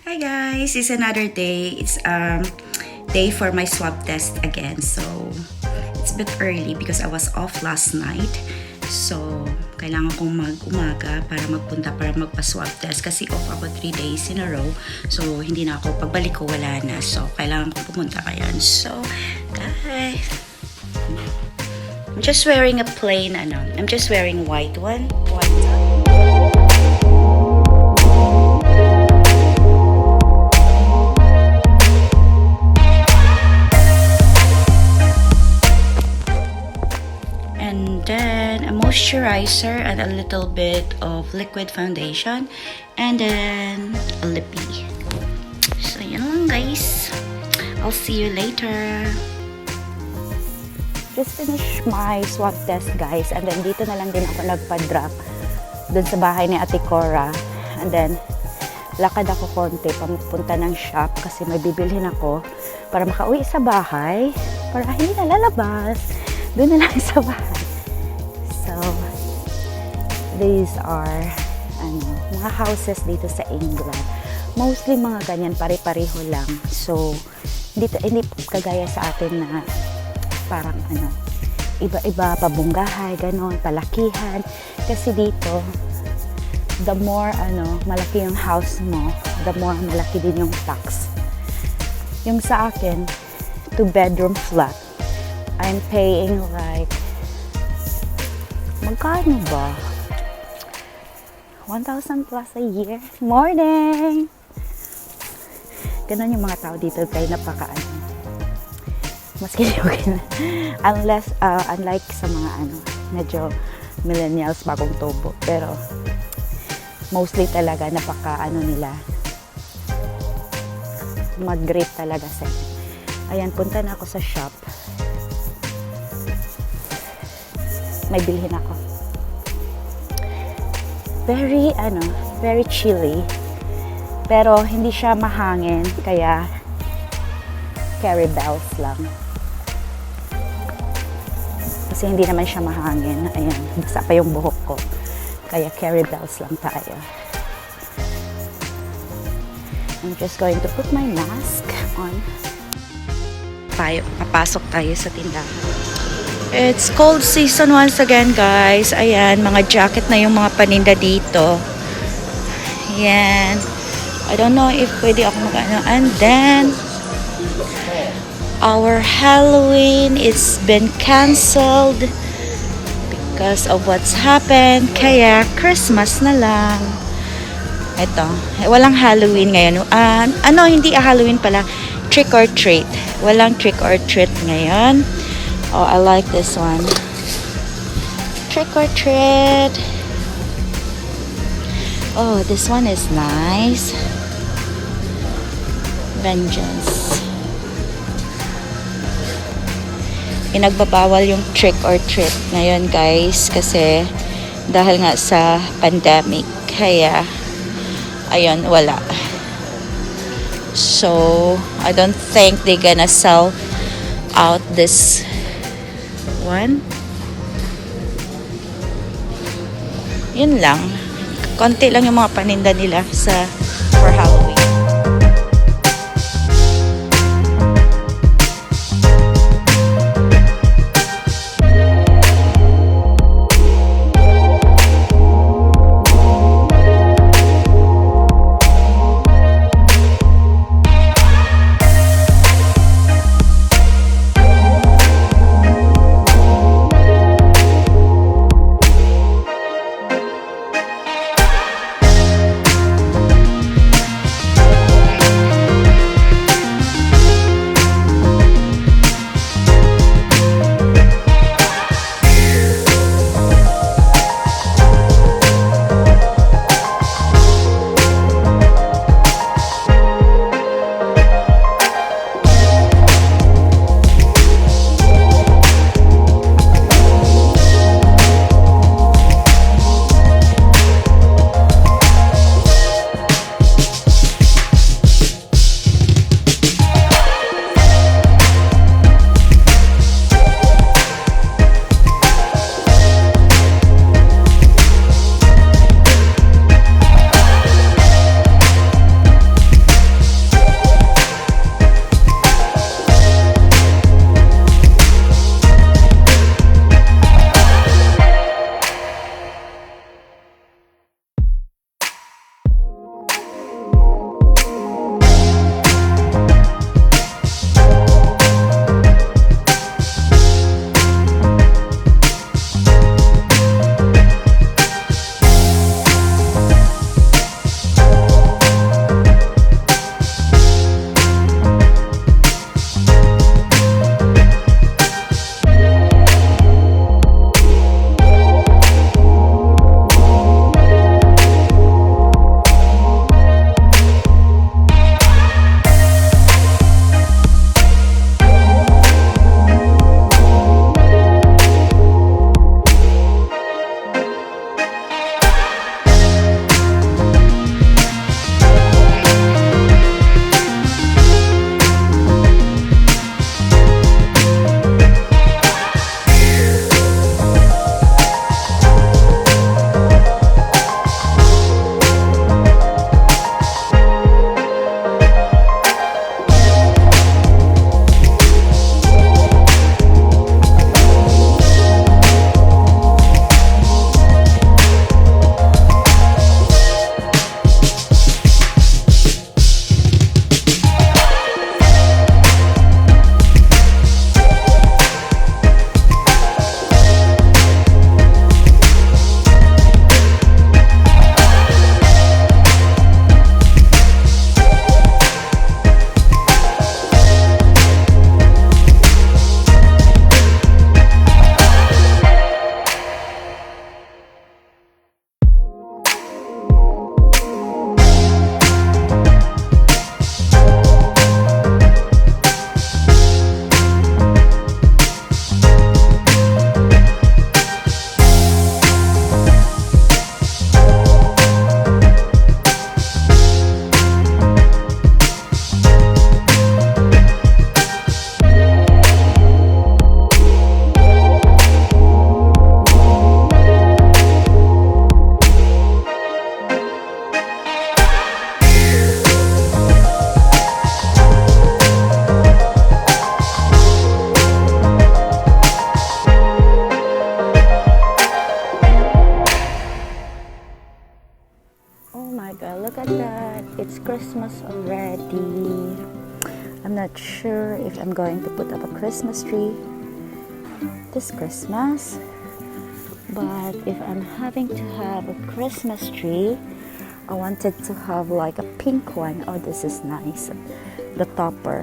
Hi guys, it's another day. It's day for my swab test again. So it's a bit early because I was off last night. So kailangan kong mag-umaga para magpunta para magpa-swab test kasi off ako 3 days in a row. So hindi na ako, pagbalik ko wala na. So kailangan kong pumunta ngayon. So guys, I'm just wearing a plain I'm just wearing white one. Then a moisturizer and a little bit of liquid foundation, and then a lippy. So yun lang guys, I'll see you later. Just finished my swab test guys, and then dito na lang din ako nagpa-drop dun sa bahay ni Ate Cora, and then lakad ako konti papunta ng shop kasi may bibilhin ako para makauwi sa bahay para hindi na lalabas, dun na lang sa bahay. So, these are mga houses dito sa England. Mostly mga ganyan, pare-pareho lang. So, hindi kagaya sa atin na parang iba-iba, pabunggahay, ganon, palakihan. Kasi dito, the more malaki yung house mo, the more malaki din yung tax. Yung sa akin, 2-bedroom flat, I'm paying like magkano ba? 1,000 plus a year. Morning! Ganun yung mga tao dito tayo maski okay. Unlike sa mga medyo millennials, bagong tubo. Pero mostly talaga nila. Mag-great talaga sa inyo. Ayan, punta na ako sa shop. May bilhin ako. Very chilly. Pero hindi siya mahangin, kaya carry bells lang. Kasi hindi naman siya mahangin. Ayan, basa pa yung buhok ko. Kaya carry bells lang tayo. I'm just going to put my mask on. Papasok tayo sa tindahan. It's cold season once again guys. Ayan, mga jacket na yung mga paninda dito. Ayan. I don't know if pwede ako And then, our Halloween is been canceled because of what's happened. Kaya, Christmas na lang. Ito, walang Halloween ngayon. Hindi Halloween pala. Trick or treat. Walang trick or treat ngayon. Oh, I like this one. Trick or treat. Oh, this one is nice. Vengeance. Inagbabawal yung trick or treat ngayon guys kasi dahil nga sa pandemic. Kaya, ayun, wala. So, I don't think they're gonna sell out this one. Yun lang. Konti lang yung mga paninda nila for Halloween. Christmas already. I'm not sure if I'm going to put up a Christmas tree this Christmas, but if I'm having to have a Christmas tree, I wanted to have like a pink one. Oh, this is nice. The topper.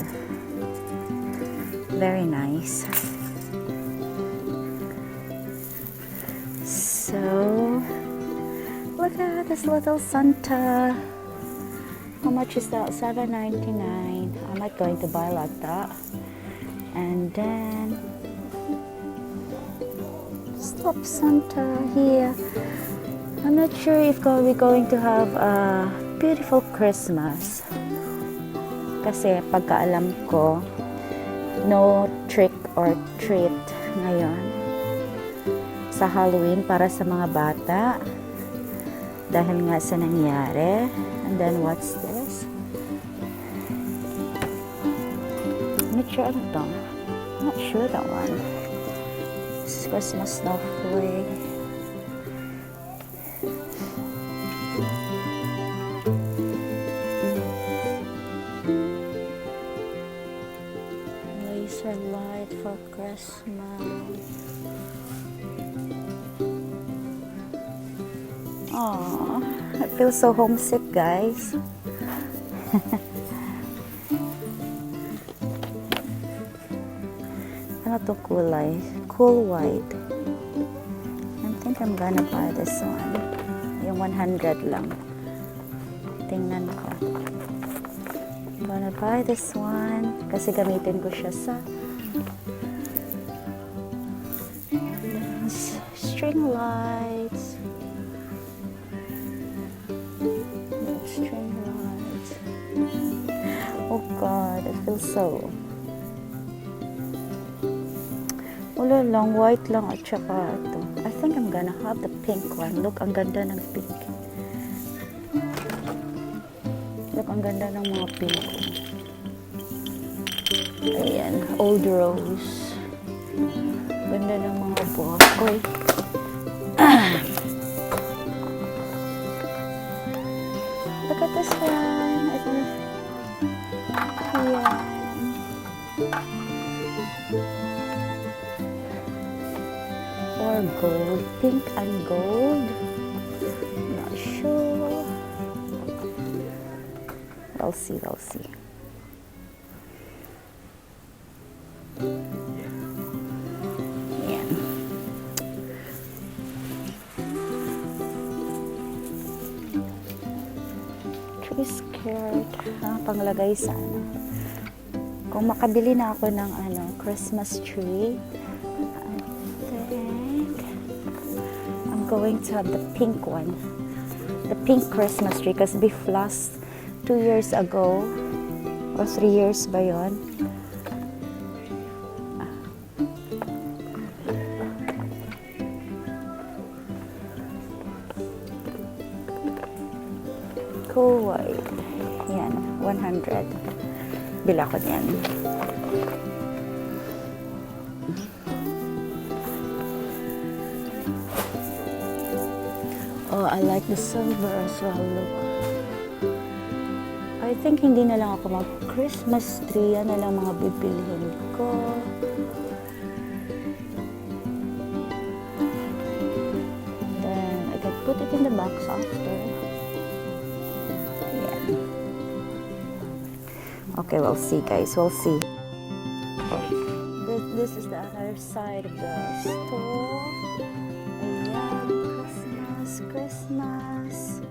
Very nice. So, look at this little Santa. How much is that? $7.99. I'm not going to buy like that. And then, stop Santa here. I'm not sure if we're going to have a beautiful Christmas. Kasi pagkaalam ko, no trick or treat ngayon sa Halloween para sa mga bata. Dahil nga sa nangyari. And then what's this? I'm not sure ano to. I'm not sure that one. This is Christmas snowflake. Laser light for Christmas. Aww, I feel so homesick, guys. Ano to kulay? Cool white. I think I'm gonna buy this one. Yung 100 lang. Tingnan ko. I'm gonna buy this one kasi gamitin ko siya sa string lights. String lights. Oh God, I feel so. Wala lang, white lang at saka ito. I think I'm gonna have the pink one. Look, ang ganda ng pink. Look, ang ganda ng mga pink. Ayan, old rose. Ganda ng mga buhok. Oy. Look at this one. Ayan. Or gold. Pink and gold. Not sure. We'll see, we'll see. Ayan. Tree skirt. Panglagay sa ano. Kung makabili na ako ng Christmas tree, I'm going to have the pink one. The pink Christmas tree. Because last 2 years ago, or 3 years ba yun? Cool white. Yan, 100. Bila ko yan. Oh, I like the silver as well. Look. I think hindi na lang ako mag-Christmas tree. Yan na lang mga bibilihin ko. Then, I can put it in the box after. Yeah. Okay, we'll see, guys. We'll see. This is the other side of the store. Ayan, Christmas.